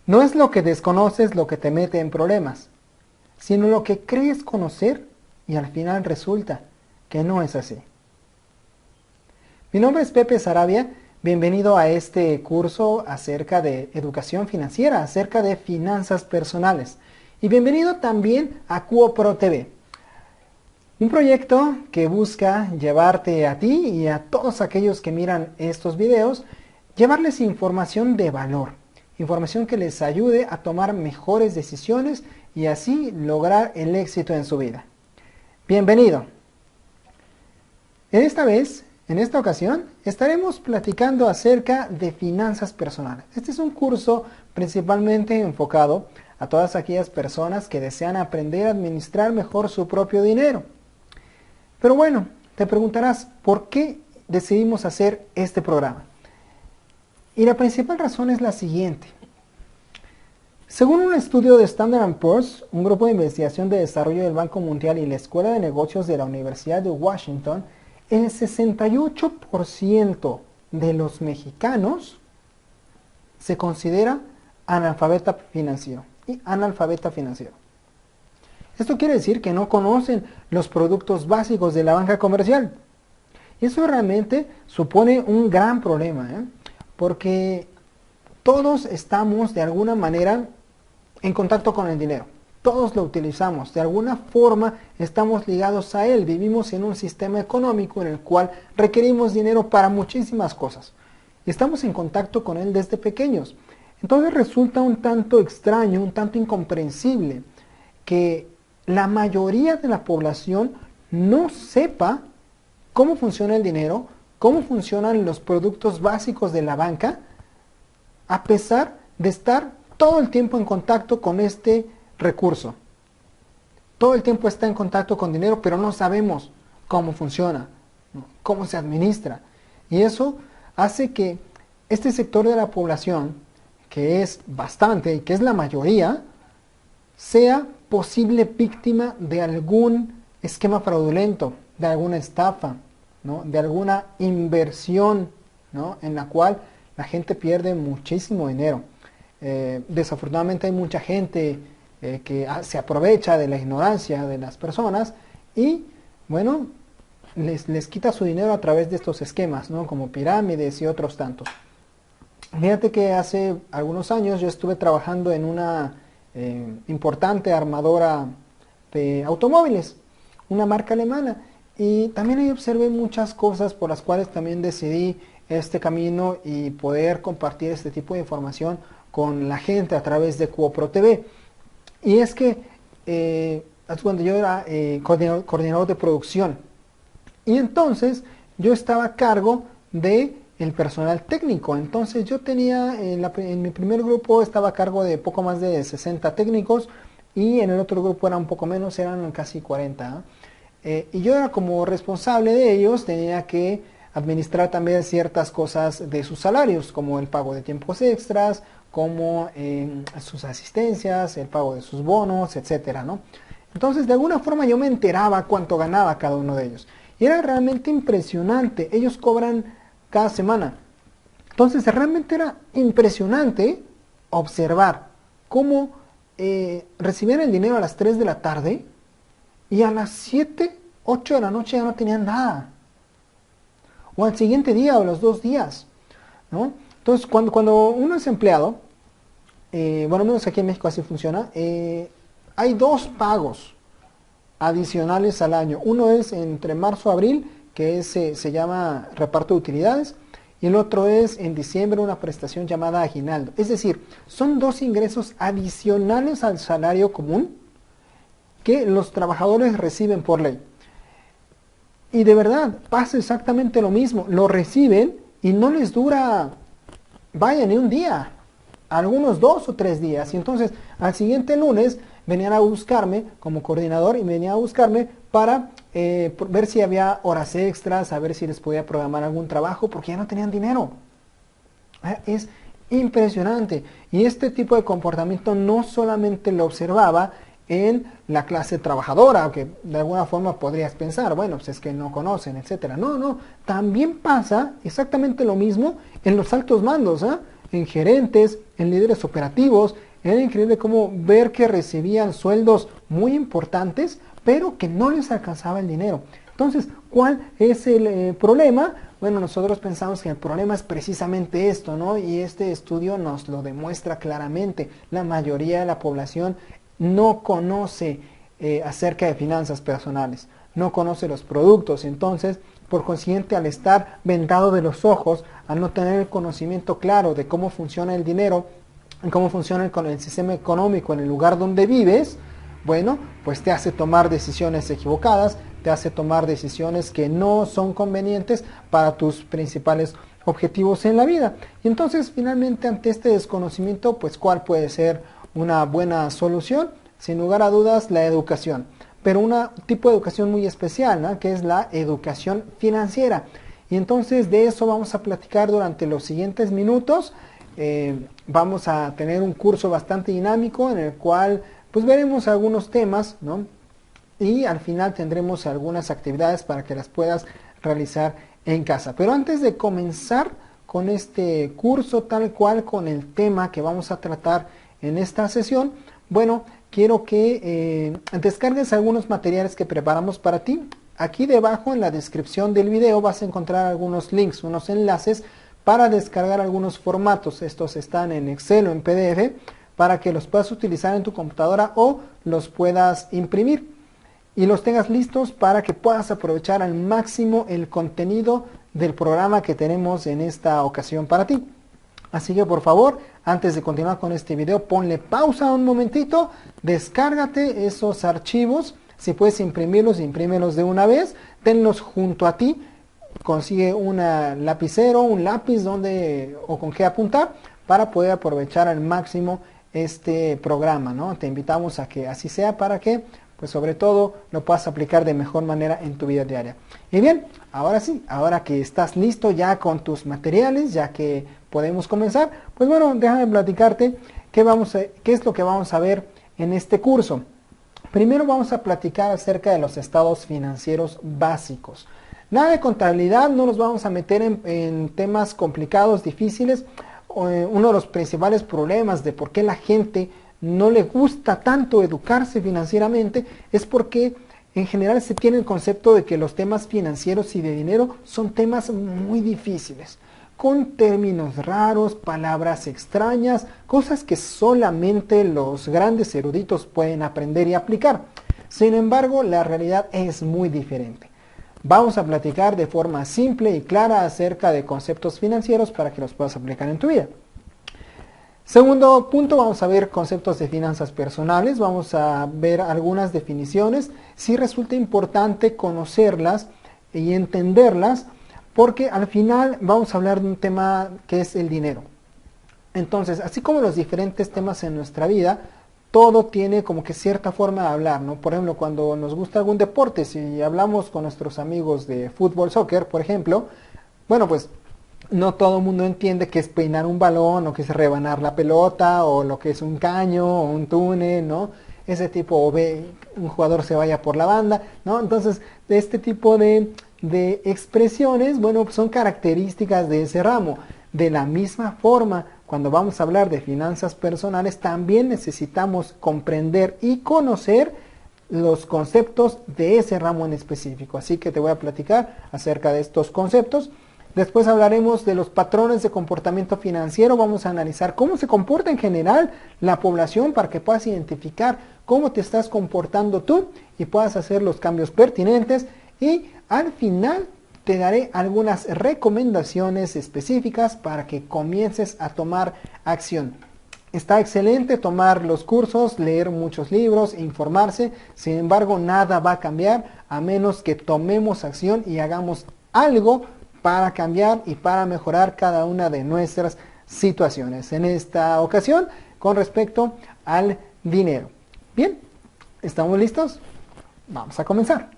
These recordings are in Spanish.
No es lo que desconoces lo que te mete en problemas, sino lo que crees conocer y al final resulta que no es así. Mi nombre es Pepe Sarabia, bienvenido a este curso acerca de educación financiera, acerca de finanzas personales. Y bienvenido también a QoPro TV, un proyecto que busca llevarte a ti y a todos aquellos que miran estos videos, llevarles información de valor, información que les ayude a tomar mejores decisiones y así lograr el éxito en su vida. Bienvenido. En esta ocasión, estaremos platicando acerca de finanzas personales. Este es un curso principalmente enfocado a todas aquellas personas que desean aprender a administrar mejor su propio dinero. Pero bueno, te preguntarás, ¿por qué decidimos hacer este programa? Y la principal razón es la siguiente. Según un estudio de Standard & Poor's, un grupo de investigación de desarrollo del Banco Mundial y la Escuela de Negocios de la Universidad de Washington, el 68% de los mexicanos se considera analfabeta financiero y analfabeta financiero. Esto quiere decir que no conocen los productos básicos de la banca comercial. Y eso realmente supone un gran problema, porque todos estamos de alguna manera en contacto con el dinero. Todos lo utilizamos, de alguna forma estamos ligados a él, vivimos en un sistema económico en el cual requerimos dinero para muchísimas cosas. Y estamos en contacto con él desde pequeños. Entonces resulta un tanto extraño, un tanto incomprensible que la mayoría de la población no sepa cómo funciona el dinero, cómo funcionan los productos básicos de la banca, a pesar de estar todo el tiempo en contacto con este recurso. Todo el tiempo está en contacto con dinero, pero no sabemos cómo funciona, cómo se administra. Y eso hace que este sector de la población, que es bastante y que es la mayoría, sea posible víctima de algún esquema fraudulento, de alguna estafa, ¿no? De alguna inversión, ¿no? En la cual la gente pierde muchísimo dinero. Desafortunadamente hay mucha gente que se aprovecha de la ignorancia de las personas y, bueno, les quita su dinero a través de estos esquemas, ¿no? Como pirámides y otros tantos. Fíjate que hace algunos años yo estuve trabajando en una importante armadora de automóviles, una marca alemana, y también ahí observé muchas cosas por las cuales también decidí este camino y poder compartir este tipo de información con la gente a través de QoPro TV. Y es que cuando yo era coordinador de producción, y entonces yo estaba a cargo de el personal técnico. Entonces yo tenía, en mi primer grupo estaba a cargo de poco más de 60 técnicos y en el otro grupo era un poco menos, eran casi 40. Y yo era como responsable de ellos, tenía que administrar también ciertas cosas de sus salarios, como el pago de tiempos extras, como sus asistencias, el pago de sus bonos, etcétera, ¿no? Entonces de alguna forma yo me enteraba cuánto ganaba cada uno de ellos. Y era realmente impresionante. Ellos cobran cada semana. Entonces realmente era impresionante observar cómo recibían el dinero a las 3 de la tarde y a las 7, 8 de la noche ya no tenían nada. O al siguiente día o los 2 días, ¿no? Entonces cuando uno es empleado, bueno, al menos aquí en México así funciona, hay 2 pagos adicionales al año. Uno es entre marzo y abril, que se llama reparto de utilidades, y el otro es en diciembre una prestación llamada aguinaldo. Es decir, son 2 ingresos adicionales al salario común que los trabajadores reciben por ley. Y de verdad, pasa exactamente lo mismo. Lo reciben y no les dura, vaya, ni un día. Algunos 2 o 3 días. Y entonces, al siguiente lunes, venían a buscarme como coordinador y venían a buscarme para ver si había horas extras, a ver si les podía programar algún trabajo, porque ya no tenían dinero. Es impresionante. Y este tipo de comportamiento no solamente lo observaba en la clase trabajadora, que de alguna forma podrías pensar, bueno, pues es que no conocen, etcétera. No, también pasa exactamente lo mismo en los altos mandos, en gerentes, en líderes operativos. Era increíble cómo ver que recibían sueldos muy importantes, pero que no les alcanzaba el dinero. Entonces, ¿cuál es el problema? Bueno, nosotros pensamos que el problema es precisamente esto, ¿no? Y este estudio nos lo demuestra claramente. La mayoría de la población no conoce acerca de finanzas personales, no conoce los productos. Entonces, por consiguiente, al estar vendado de los ojos, al no tener el conocimiento claro de cómo funciona el dinero, cómo funciona el sistema económico en el lugar donde vives, bueno, pues te hace tomar decisiones equivocadas, te hace tomar decisiones que no son convenientes para tus principales objetivos en la vida. Y entonces, finalmente, ante este desconocimiento, pues, ¿cuál puede ser una buena solución? Sin lugar a dudas, la educación. Pero un tipo de educación muy especial, ¿no? Que es la educación financiera. Y entonces de eso vamos a platicar durante los siguientes minutos. Vamos a tener un curso bastante dinámico en el cual pues veremos algunos temas, ¿no? Y al final tendremos algunas actividades para que las puedas realizar en casa. Pero antes de comenzar con este curso tal cual, con el tema que vamos a tratar en esta sesión, bueno, quiero que descargues algunos materiales que preparamos para ti. Aquí debajo en la descripción del video vas a encontrar algunos links, unos enlaces para descargar algunos formatos. Estos están en Excel o en PDF para que los puedas utilizar en tu computadora o los puedas imprimir y los tengas listos para que puedas aprovechar al máximo el contenido del programa que tenemos en esta ocasión para ti. Así que por favor, antes de continuar con este video, ponle pausa un momentito, descárgate esos archivos, si puedes imprimirlos, imprímelos de una vez, tenlos junto a ti, consigue un lapicero, un lápiz o con qué apuntar para poder aprovechar al máximo este programa, ¿no? Te invitamos a que así sea para que, pues sobre todo, lo puedas aplicar de mejor manera en tu vida diaria. Y bien, ahora sí, ahora que estás listo ya con tus materiales, ya que podemos comenzar, pues bueno, déjame platicarte qué es lo que vamos a ver en este curso. Primero vamos a platicar acerca de los estados financieros básicos. Nada de contabilidad, no nos vamos a meter en temas complicados, difíciles. Uno de los principales problemas de por qué la gente no le gusta tanto educarse financieramente es porque en general se tiene el concepto de que los temas financieros y de dinero son temas muy difíciles, con términos raros, palabras extrañas, cosas que solamente los grandes eruditos pueden aprender y aplicar. Sin embargo, la realidad es muy diferente. Vamos a platicar de forma simple y clara acerca de conceptos financieros para que los puedas aplicar en tu vida. Segundo punto, vamos a ver conceptos de finanzas personales, vamos a ver algunas definiciones. Sí resulta importante conocerlas y entenderlas porque al final vamos a hablar de un tema que es el dinero. Entonces, así como los diferentes temas en nuestra vida, todo tiene como que cierta forma de hablar, ¿no? Por ejemplo, cuando nos gusta algún deporte, si hablamos con nuestros amigos de fútbol, soccer, por ejemplo, bueno, pues no todo el mundo entiende qué es peinar un balón, o qué es rebanar la pelota, o lo que es un caño, o un túnel, ¿no? Ese tipo, o ve un jugador se vaya por la banda, ¿no? Entonces, de este tipo de expresiones, bueno, pues son características de ese ramo. De la misma forma, cuando vamos a hablar de finanzas personales, también necesitamos comprender y conocer los conceptos de ese ramo en específico. Así que te voy a platicar acerca de estos conceptos. Después hablaremos de los patrones de comportamiento financiero. Vamos a analizar cómo se comporta en general la población para que puedas identificar cómo te estás comportando tú y puedas hacer los cambios pertinentes. Y al final te daré algunas recomendaciones específicas para que comiences a tomar acción. Está excelente tomar los cursos, leer muchos libros, informarse. Sin embargo, nada va a cambiar a menos que tomemos acción y hagamos algo para cambiar y para mejorar cada una de nuestras situaciones. En esta ocasión, con respecto al dinero. Bien, ¿estamos listos? Vamos a comenzar.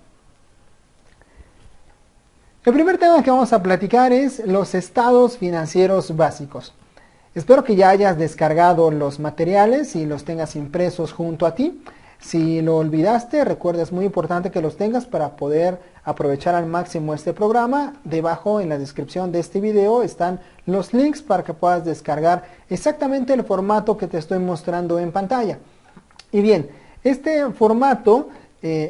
El primer tema que vamos a platicar es los estados financieros básicos. Espero que ya hayas descargado los materiales y los tengas impresos junto a ti. Si lo olvidaste, recuerda, es muy importante que los tengas para poder aprovechar al máximo este programa. Debajo en la descripción de este video están los links para que puedas descargar exactamente el formato que te estoy mostrando en pantalla. Y bien, este formato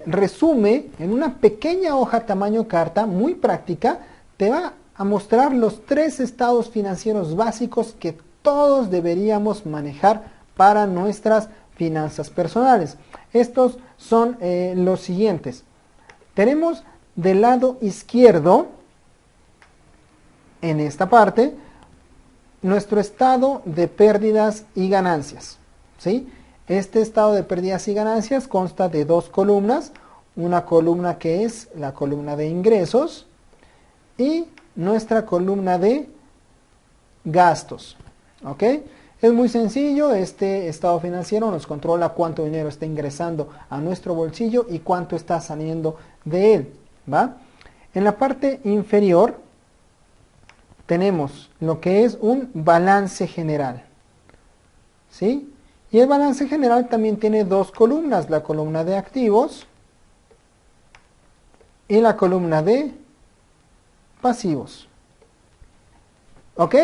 resume en una pequeña hoja tamaño carta, muy práctica, te va a mostrar los 3 estados financieros básicos que todos deberíamos manejar para nuestras finanzas personales. Estos son los siguientes. Tenemos del lado izquierdo, en esta parte, nuestro estado de pérdidas y ganancias, ¿sí? Este estado de pérdidas y ganancias consta de 2 columnas. Una columna que es la columna de ingresos y nuestra columna de gastos, ¿ok? Es muy sencillo, este estado financiero nos controla cuánto dinero está ingresando a nuestro bolsillo y cuánto está saliendo de él, ¿va? En la parte inferior tenemos lo que es un balance general, ¿sí? Y el balance general también tiene 2 columnas, la columna de activos y la columna de pasivos, ¿ok?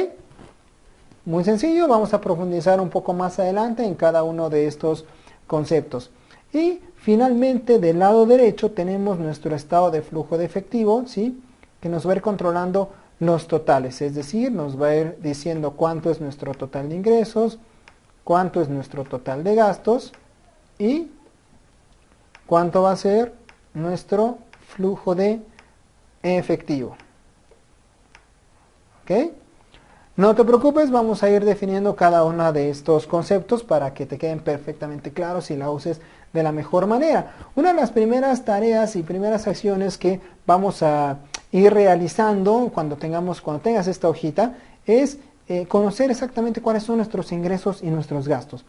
Muy sencillo, vamos a profundizar un poco más adelante en cada uno de estos conceptos. Y finalmente del lado derecho tenemos nuestro estado de flujo de efectivo, ¿sí? Que nos va a ir controlando los totales, es decir, nos va a ir diciendo cuánto es nuestro total de ingresos, cuánto es nuestro total de gastos y cuánto va a ser nuestro flujo de efectivo. ¿Ok? No te preocupes, vamos a ir definiendo cada uno de estos conceptos para que te queden perfectamente claros y la uses de la mejor manera. Una de las primeras tareas y primeras acciones que vamos a ir realizando cuando tengas esta hojita es conocer exactamente cuáles son nuestros ingresos y nuestros gastos.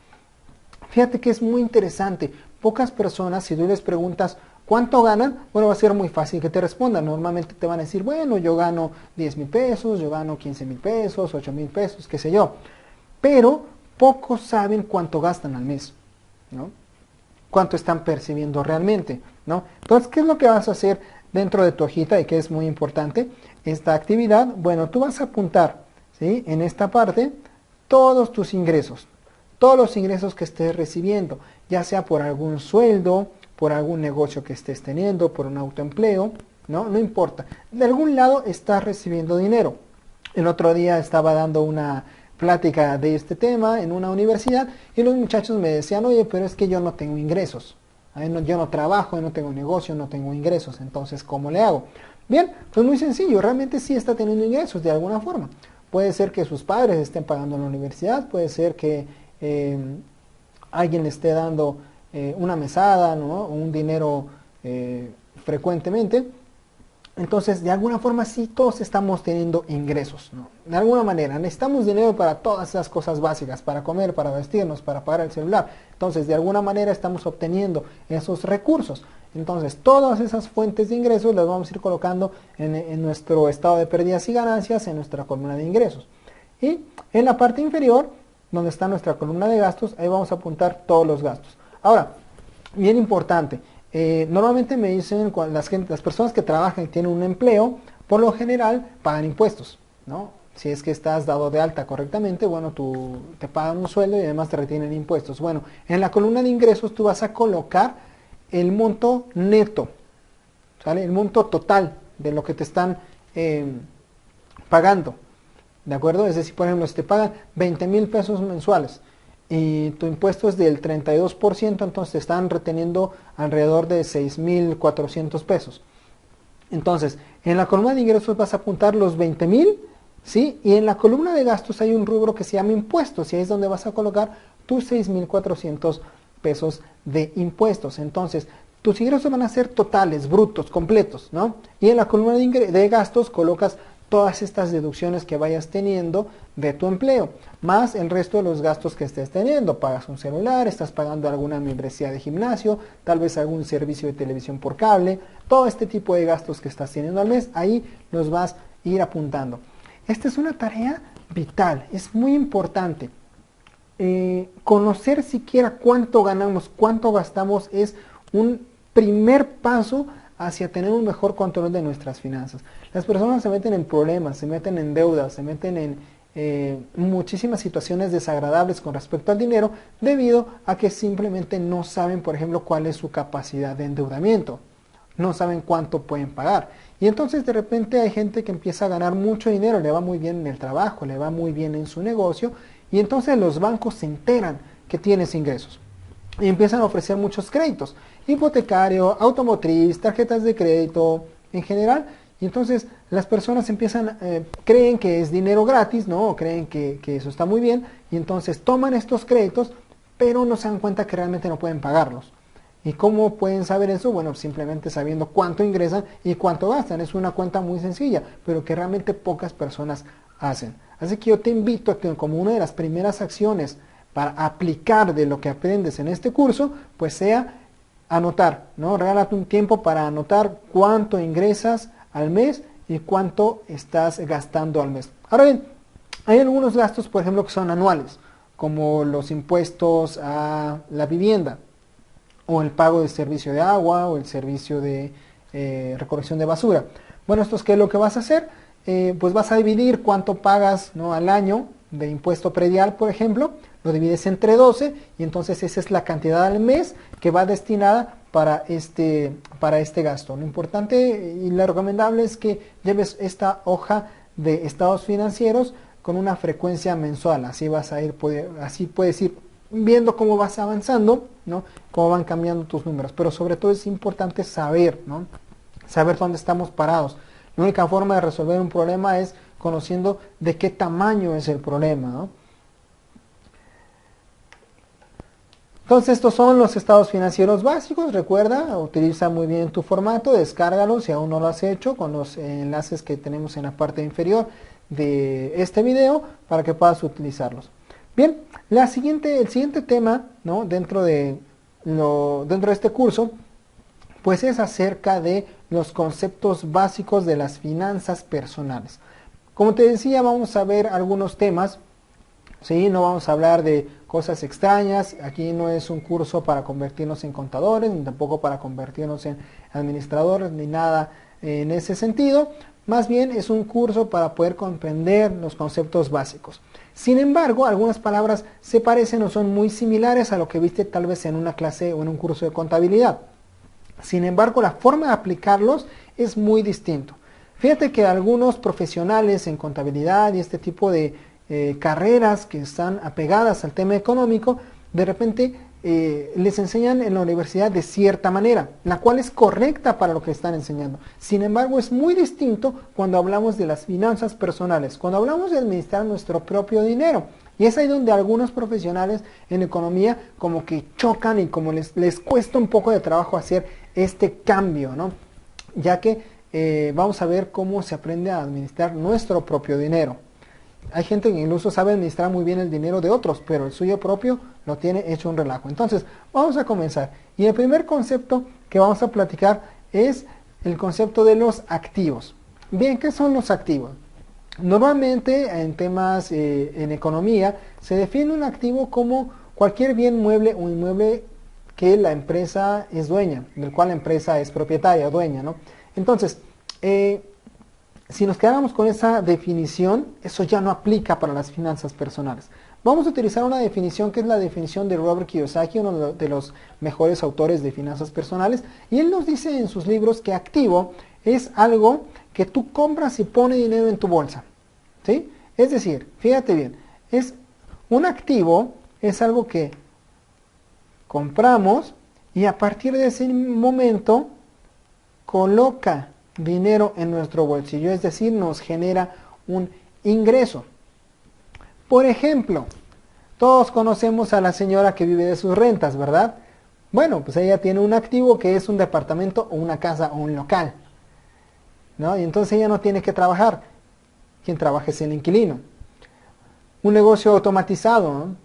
Fíjate que es muy interesante. Pocas personas, si tú les preguntas ¿cuánto ganan? Bueno, va a ser muy fácil que te respondan. Normalmente te van a decir, bueno, yo gano 10,000 pesos, yo gano 15,000 pesos, 8,000 pesos, qué sé yo. Pero pocos saben cuánto gastan al mes, ¿no? Cuánto están percibiendo realmente, ¿no? Entonces, ¿qué es lo que vas a hacer dentro de tu hojita y que es muy importante? Esta actividad, bueno, tú vas a apuntar, ¿sí? En esta parte, todos tus ingresos, todos los ingresos que estés recibiendo, ya sea por algún sueldo, por algún negocio que estés teniendo, por un autoempleo, ¿no? No importa. De algún lado estás recibiendo dinero. El otro día estaba dando una plática de este tema en una universidad y los muchachos me decían, oye, pero es que yo no tengo ingresos. Yo no trabajo, no tengo negocio, no tengo ingresos. Entonces, ¿cómo le hago? Bien, pues muy sencillo. Realmente sí está teniendo ingresos de alguna forma. Puede ser que sus padres estén pagando en la universidad, puede ser que alguien le esté dando una mesada, ¿no? Un dinero frecuentemente. Entonces, de alguna forma sí todos estamos teniendo ingresos, ¿no? De alguna manera, necesitamos dinero para todas esas cosas básicas, para comer, para vestirnos, para pagar el celular. Entonces, de alguna manera estamos obteniendo esos recursos. Entonces, todas esas fuentes de ingresos las vamos a ir colocando en nuestro estado de pérdidas y ganancias, en nuestra columna de ingresos. Y en la parte inferior, donde está nuestra columna de gastos, ahí vamos a apuntar todos los gastos. Ahora, bien importante, normalmente me dicen las personas que trabajan y tienen un empleo, por lo general pagan impuestos, ¿no? Si es que estás dado de alta correctamente, bueno, te pagan un sueldo y además te retienen impuestos. Bueno, en la columna de ingresos tú vas a colocar el monto neto, ¿sale? El monto total de lo que te están pagando, ¿de acuerdo? Es decir, por ejemplo, si te pagan 20,000 pesos mensuales y tu impuesto es del 32%, entonces te están reteniendo alrededor de 6,400 pesos. Entonces, en la columna de ingresos vas a apuntar los 20,000, ¿sí? Y en la columna de gastos hay un rubro que se llama impuestos, y ahí es donde vas a colocar tus 6,400 pesos de impuestos. Entonces, tus ingresos van a ser totales, brutos, completos, ¿no? Y en la columna de gastos colocas todas estas deducciones que vayas teniendo de tu empleo, más el resto de los gastos que estés teniendo. Pagas un celular, estás pagando alguna membresía de gimnasio, tal vez algún servicio de televisión por cable, todo este tipo de gastos que estás teniendo al mes, ahí los vas a ir apuntando. Esta es una tarea vital, es muy importante. conocer siquiera cuánto ganamos, cuánto gastamos es un primer paso hacia tener un mejor control de nuestras finanzas. Las personas se meten en problemas, se meten en deudas, se meten en muchísimas situaciones desagradables con respecto al dinero debido a que simplemente no saben, por ejemplo, cuál es su capacidad de endeudamiento. No saben cuánto pueden pagar. Y entonces de repente hay gente que empieza a ganar mucho dinero, le va muy bien en el trabajo, le va muy bien en su negocio, y entonces los bancos se enteran que tienes ingresos. Y empiezan a ofrecer muchos créditos, hipotecario, automotriz, tarjetas de crédito, en general. Y entonces las personas empiezan, creen que es dinero gratis, ¿no? O creen que eso está muy bien, y entonces toman estos créditos, pero no se dan cuenta que realmente no pueden pagarlos. ¿Y cómo pueden saber eso? Bueno, simplemente sabiendo cuánto ingresan y cuánto gastan. Es una cuenta muy sencilla, pero que realmente pocas personas hacen. Así que yo te invito a que como una de las primeras acciones para aplicar de lo que aprendes en este curso, pues sea anotar, ¿no? Regálate un tiempo para anotar cuánto ingresas al mes y cuánto estás gastando al mes. Ahora bien, hay algunos gastos, por ejemplo, que son anuales, como los impuestos a la vivienda, o el pago del servicio de agua, o el servicio de recolección de basura. Bueno, esto es que lo que vas a hacer, pues vas a dividir cuánto pagas, ¿no?, al año de impuesto predial, por ejemplo, lo divides entre 12 y entonces esa es la cantidad al mes que va destinada para este gasto. Lo importante y lo recomendable es que lleves esta hoja de estados financieros con una frecuencia mensual. Así vas a ir, así puedes ir viendo cómo vas avanzando, ¿no?, cómo van cambiando tus números. Pero sobre todo es importante saber, ¿no?, saber dónde estamos parados. La única forma de resolver un problema es conociendo de qué tamaño es el problema, ¿no? Entonces estos son los estados financieros básicos. Recuerda, utiliza muy bien tu formato, descárgalo si aún no lo has hecho con los enlaces que tenemos en la parte inferior de este video para que puedas utilizarlos. Bien, el siguiente tema, ¿no?, dentro de este curso, pues es acerca de los conceptos básicos de las finanzas personales. Como te decía, vamos a ver algunos temas, ¿sí? No vamos a hablar de cosas extrañas. Aquí no es un curso para convertirnos en contadores, ni tampoco para convertirnos en administradores, ni nada en ese sentido. Más bien es un curso para poder comprender los conceptos básicos. Sin embargo, algunas palabras se parecen o son muy similares a lo que viste tal vez en una clase o en un curso de contabilidad. Sin embargo, la forma de aplicarlos es muy distinto. Fíjate que algunos profesionales en contabilidad y este tipo de carreras que están apegadas al tema económico, de repente les enseñan en la universidad de cierta manera, la cual es correcta para lo que están enseñando. Sin embargo, es muy distinto cuando hablamos de las finanzas personales, cuando hablamos de administrar nuestro propio dinero. Y es ahí donde algunos profesionales en economía como que chocan y como les cuesta un poco de trabajo hacer este cambio, ¿no? Ya que vamos a ver cómo se aprende a administrar nuestro propio dinero. Hay gente que incluso sabe administrar muy bien el dinero de otros, pero el suyo propio lo tiene hecho un relajo. Entonces, vamos a comenzar. Y el primer concepto que vamos a platicar es el concepto de los activos. Bien, ¿qué son los activos? Normalmente en temas en economía se define un activo como cualquier bien mueble o inmueble que la empresa es dueña, del cual la empresa es propietaria o dueña, ¿no? Entonces, si nos quedáramos con esa definición, eso ya no aplica para las finanzas personales. Vamos a utilizar una definición que es la definición de Robert Kiyosaki, uno de los mejores autores de finanzas personales, y él nos dice en sus libros que activo es algo que tú compras y pone dinero en tu bolsa, ¿sí? Es decir, fíjate bien, es un activo, es algo que compramos y a partir de ese momento coloca dinero en nuestro bolsillo, es decir, nos genera un ingreso. Por ejemplo, todos conocemos a la señora que vive de sus rentas, ¿verdad? Bueno, pues ella tiene un activo que es un departamento o una casa o un local, ¿no? Y entonces ella no tiene que trabajar. Quien trabaja es el inquilino. Un negocio automatizado, ¿no?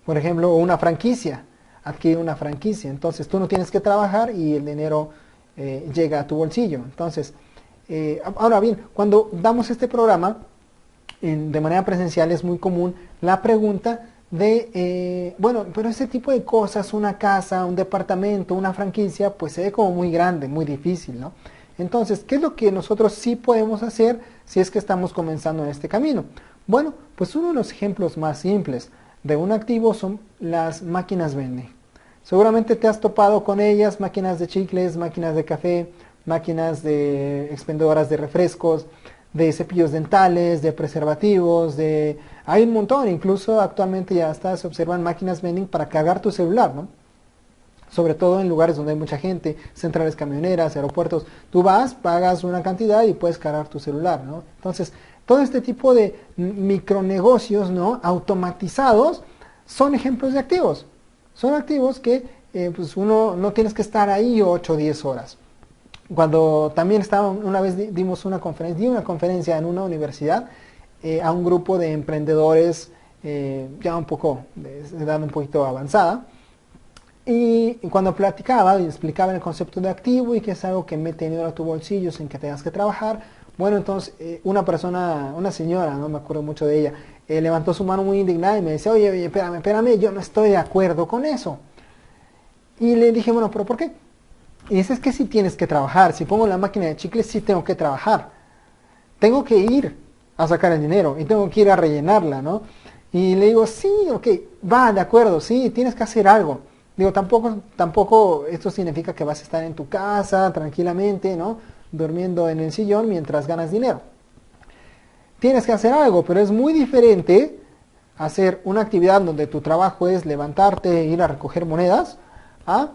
Por ejemplo, una franquicia, adquirir una franquicia. Entonces tú no tienes que trabajar y el dinero llega a tu bolsillo. Entonces, ahora bien, cuando damos este programa de manera presencial es muy común la pregunta bueno, pero ese tipo de cosas, una casa, un departamento, una franquicia, pues se ve como muy grande, muy difícil, ¿no? Entonces, ¿qué es lo que nosotros sí podemos hacer si es que estamos comenzando en este camino? Bueno, pues uno de los ejemplos más simples de un activo son las máquinas vending. Seguramente te has topado con ellas, máquinas de chicles, máquinas de café, máquinas de expendedoras de refrescos, de cepillos dentales, de preservativos, hay un montón, incluso actualmente ya hasta se observan máquinas vending para cargar tu celular, ¿no? Sobre todo en lugares donde hay mucha gente, centrales camioneras, aeropuertos. Tú vas, pagas una cantidad y puedes cargar tu celular, ¿no? Entonces, todo este tipo de micronegocios, ¿no? Automatizados son ejemplos de activos. Son activos que pues uno no tienes que estar ahí 8 o 10 horas. Cuando también una vez di una conferencia en una universidad a un grupo de emprendedores ya un poco de edad un poquito avanzada. Y cuando platicaba y explicaba el concepto de activo y que es algo que mete dinero a tu bolsillo sin que tengas que trabajar, bueno, entonces una señora, no me acuerdo mucho de ella, levantó su mano muy indignada y me decía, oye, espérame, yo no estoy de acuerdo con eso. Y le dije, bueno, ¿pero por qué? Y dice, es que si tienes que trabajar, si pongo la máquina de chicles, sí tengo que trabajar. Tengo que ir a sacar el dinero y tengo que ir a rellenarla, ¿no? Y le digo, sí, ok, va, de acuerdo, sí, tienes que hacer algo. Digo, tampoco esto significa que vas a estar en tu casa tranquilamente, ¿no? Durmiendo en el sillón mientras ganas dinero. Tienes que hacer algo, pero es muy diferente hacer una actividad donde tu trabajo es levantarte e ir a recoger monedas, a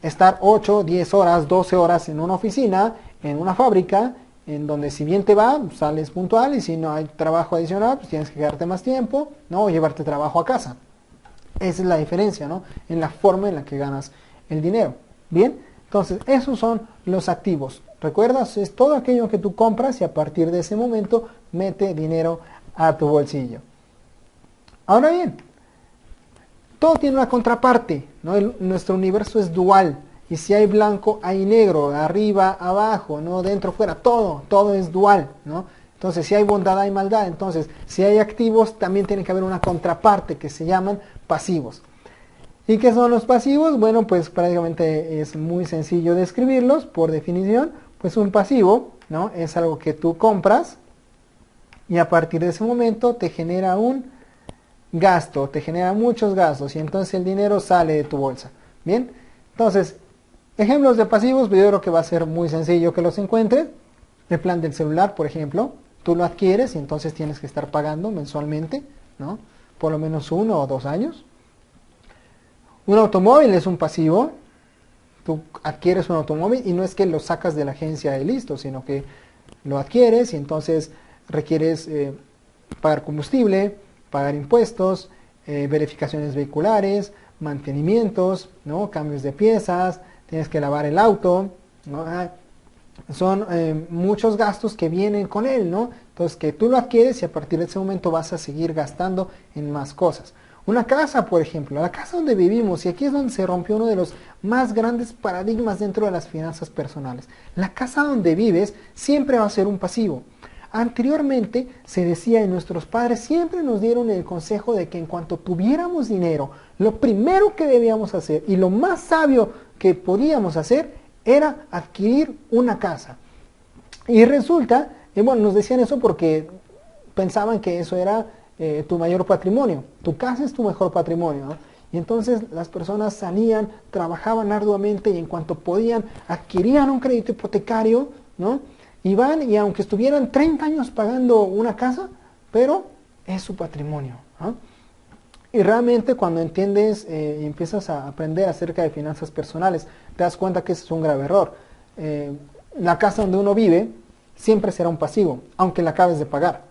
estar 8, 10 horas, 12 horas en una oficina, en una fábrica, en donde si bien te va, sales puntual y si no hay trabajo adicional, pues tienes que quedarte más tiempo, ¿no? O llevarte trabajo a casa. Esa es la diferencia, ¿no? En la forma en la que ganas el dinero. Bien, entonces esos son los activos. ¿Recuerdas? Es todo aquello que tú compras y a partir de ese momento mete dinero a tu bolsillo. Ahora bien, todo tiene una contraparte, ¿no? Nuestro universo es dual. Y si hay blanco, hay negro, arriba, abajo, ¿no? Dentro, fuera, todo es dual, ¿no? Entonces, si hay bondad, hay maldad. Entonces, si hay activos, también tiene que haber una contraparte que se llaman pasivos. ¿Y qué son los pasivos? Bueno, pues prácticamente es muy sencillo describirlos por definición. Pues un pasivo, ¿no? Es algo que tú compras y a partir de ese momento te genera un gasto, te genera muchos gastos y entonces el dinero sale de tu bolsa. Bien, entonces, ejemplos de pasivos, yo creo que va a ser muy sencillo que los encuentres. El plan del celular, por ejemplo, tú lo adquieres y entonces tienes que estar pagando mensualmente, ¿no? Por lo menos 1 o 2 años. Un automóvil es un pasivo. Tú adquieres un automóvil y no es que lo sacas de la agencia y listo, sino que lo adquieres y entonces requieres pagar combustible, pagar impuestos, verificaciones vehiculares, mantenimientos, ¿no? Cambios de piezas, tienes que lavar el auto, ¿no? Son muchos gastos que vienen con él, ¿no? Entonces que tú lo adquieres y a partir de ese momento vas a seguir gastando en más cosas. Una casa, por ejemplo, la casa donde vivimos, y aquí es donde se rompió uno de los más grandes paradigmas dentro de las finanzas personales. La casa donde vives siempre va a ser un pasivo. Anteriormente se decía y nuestros padres siempre nos dieron el consejo de que en cuanto tuviéramos dinero, lo primero que debíamos hacer y lo más sabio que podíamos hacer era adquirir una casa. Y resulta, bueno, nos decían eso porque pensaban que eso era tu mayor patrimonio. Tu casa es tu mejor patrimonio, ¿no? Y entonces las personas salían, trabajaban arduamente y en cuanto podían adquirían un crédito hipotecario, ¿no? Iban y aunque estuvieran 30 años pagando una casa, pero es su patrimonio, ¿no? Y realmente cuando entiendes y empiezas a aprender acerca de finanzas personales, te das cuenta que ese es un grave error. La casa donde uno vive siempre será un pasivo, aunque la acabes de pagar.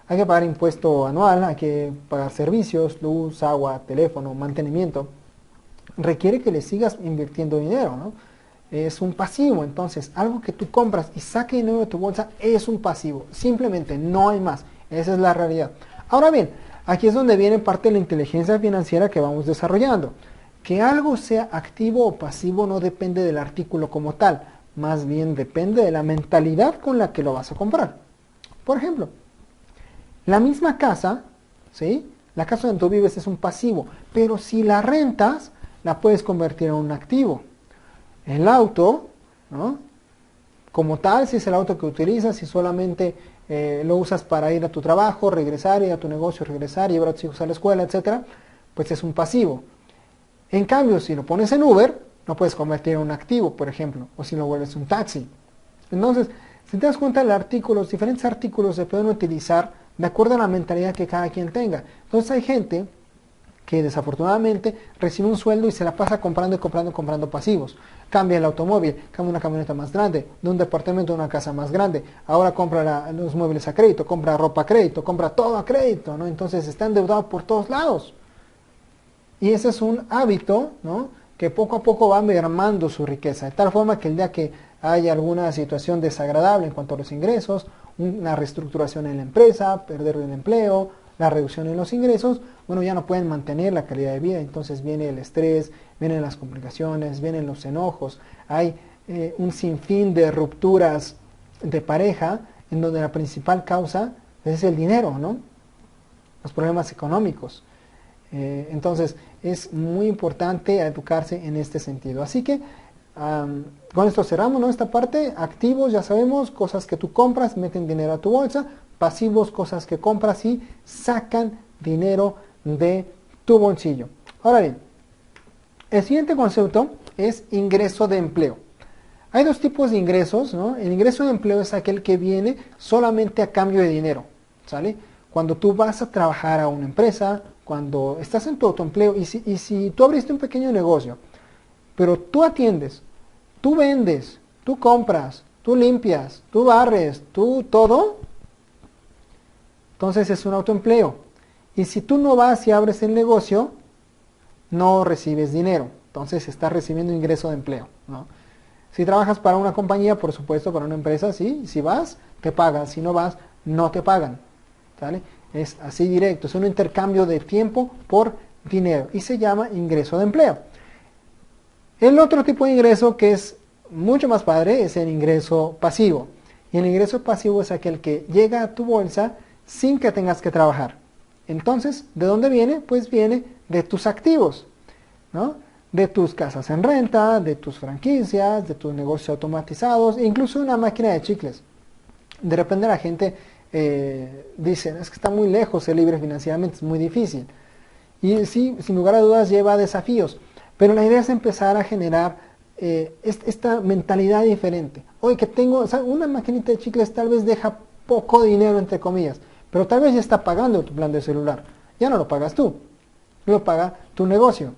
Hay que pagar impuesto anual, hay que pagar servicios, luz, agua, teléfono, mantenimiento. Requiere que le sigas invirtiendo dinero, ¿no? Es un pasivo, entonces algo que tú compras y saque dinero de tu bolsa es un pasivo, simplemente no hay más, esa es la realidad. Ahora bien, aquí es donde viene parte de la inteligencia financiera que vamos desarrollando. Que algo sea activo o pasivo no depende del artículo como tal, más bien depende de la mentalidad con la que lo vas a comprar. Por ejemplo, la misma casa, ¿sí? La casa donde tú vives es un pasivo, pero si la rentas, la puedes convertir en un activo. El auto, ¿no? Como tal, si es el auto que utilizas, si solamente lo usas para ir a tu trabajo, regresar, ir a tu negocio, regresar, llevar a tus hijos a la escuela, etcétera, pues es un pasivo. En cambio, si lo pones en Uber, lo puedes convertir en un activo, por ejemplo, o si lo vuelves un taxi. Entonces, si te das cuenta, los diferentes artículos se pueden utilizar de acuerdo a la mentalidad que cada quien tenga. Entonces hay gente que desafortunadamente recibe un sueldo y se la pasa comprando y comprando y comprando pasivos. Cambia el automóvil, cambia una camioneta más grande, de un departamento a una casa más grande. Ahora compra los muebles a crédito, compra ropa a crédito, compra todo a crédito, ¿no? Entonces está endeudado por todos lados. Y ese es un hábito, ¿no?, que poco a poco va mermando su riqueza, de tal forma que el día que haya alguna situación desagradable en cuanto a los ingresos, una reestructuración en la empresa, perder el empleo, la reducción en los ingresos, bueno, ya no pueden mantener la calidad de vida, entonces viene el estrés, vienen las complicaciones, vienen los enojos, hay un sinfín de rupturas de pareja en donde la principal causa es el dinero, ¿no?, los problemas económicos. Entonces es muy importante educarse en este sentido. Así que con esto cerramos, ¿no?, esta parte. Activos, ya sabemos, cosas que tú compras, meten dinero a tu bolsa. Pasivos, cosas que compras y sacan dinero de tu bolsillo. Ahora bien, el siguiente concepto es ingreso de empleo. Hay dos tipos de ingresos, ¿no? El ingreso de empleo es aquel que viene solamente a cambio de dinero, ¿sale? Cuando tú vas a trabajar a una empresa, cuando estás en tu autoempleo, y si tú abriste un pequeño negocio, pero tú atiendes, tú vendes, tú compras, tú limpias, tú barres, tú todo, entonces es un autoempleo. Y si tú no vas y abres el negocio, no recibes dinero. Entonces estás recibiendo ingreso de empleo, ¿no? Si trabajas para una compañía, por supuesto, para una empresa, sí. Si vas, te pagan. Si no vas, no te pagan, ¿sale? Es así directo. Es un intercambio de tiempo por dinero. Y se llama ingreso de empleo. El otro tipo de ingreso que es mucho más padre es el ingreso pasivo. Y el ingreso pasivo es aquel que llega a tu bolsa sin que tengas que trabajar. Entonces, ¿de dónde viene? Pues viene de tus activos, ¿no? De tus casas en renta, de tus franquicias, de tus negocios automatizados, e incluso una máquina de chicles. De repente la gente dice, es que está muy lejos, ser libre financieramente es muy difícil. Y sí, sin lugar a dudas lleva desafíos. Pero la idea es empezar a generar esta mentalidad diferente. Oye, que tengo, o sea, una maquinita de chicles tal vez deja poco dinero, entre comillas, pero tal vez ya está pagando tu plan de celular. Ya no lo pagas tú, lo paga tu negocio.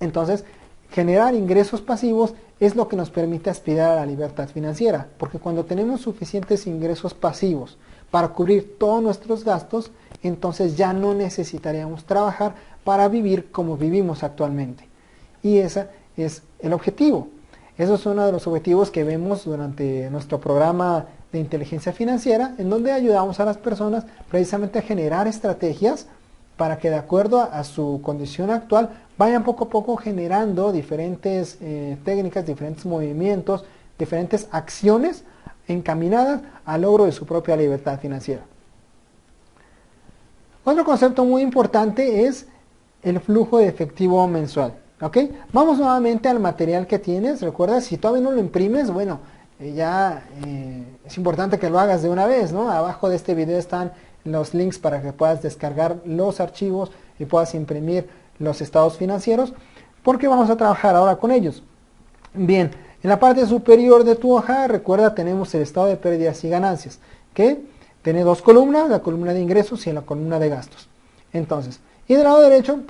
Entonces, generar ingresos pasivos es lo que nos permite aspirar a la libertad financiera, porque cuando tenemos suficientes ingresos pasivos para cubrir todos nuestros gastos, entonces ya no necesitaríamos trabajar para vivir como vivimos actualmente. Y ese es el objetivo. Eso es uno de los objetivos que vemos durante nuestro programa de inteligencia financiera, en donde ayudamos a las personas precisamente a generar estrategias para que de acuerdo a su condición actual vayan poco a poco generando diferentes técnicas, diferentes movimientos, diferentes acciones encaminadas al logro de su propia libertad financiera. Otro concepto muy importante es el flujo de efectivo mensual. ¿Ok? Vamos nuevamente al material que tienes. Recuerda, si todavía no lo imprimes, bueno, es importante que lo hagas de una vez, ¿no? Abajo de este video están los links para que puedas descargar los archivos y puedas imprimir los estados financieros, porque vamos a trabajar ahora con ellos. Bien, en la parte superior de tu hoja, recuerda, tenemos el estado de pérdidas y ganancias, que tiene dos columnas, la columna de ingresos y la columna de gastos. Entonces, y del lado derecho,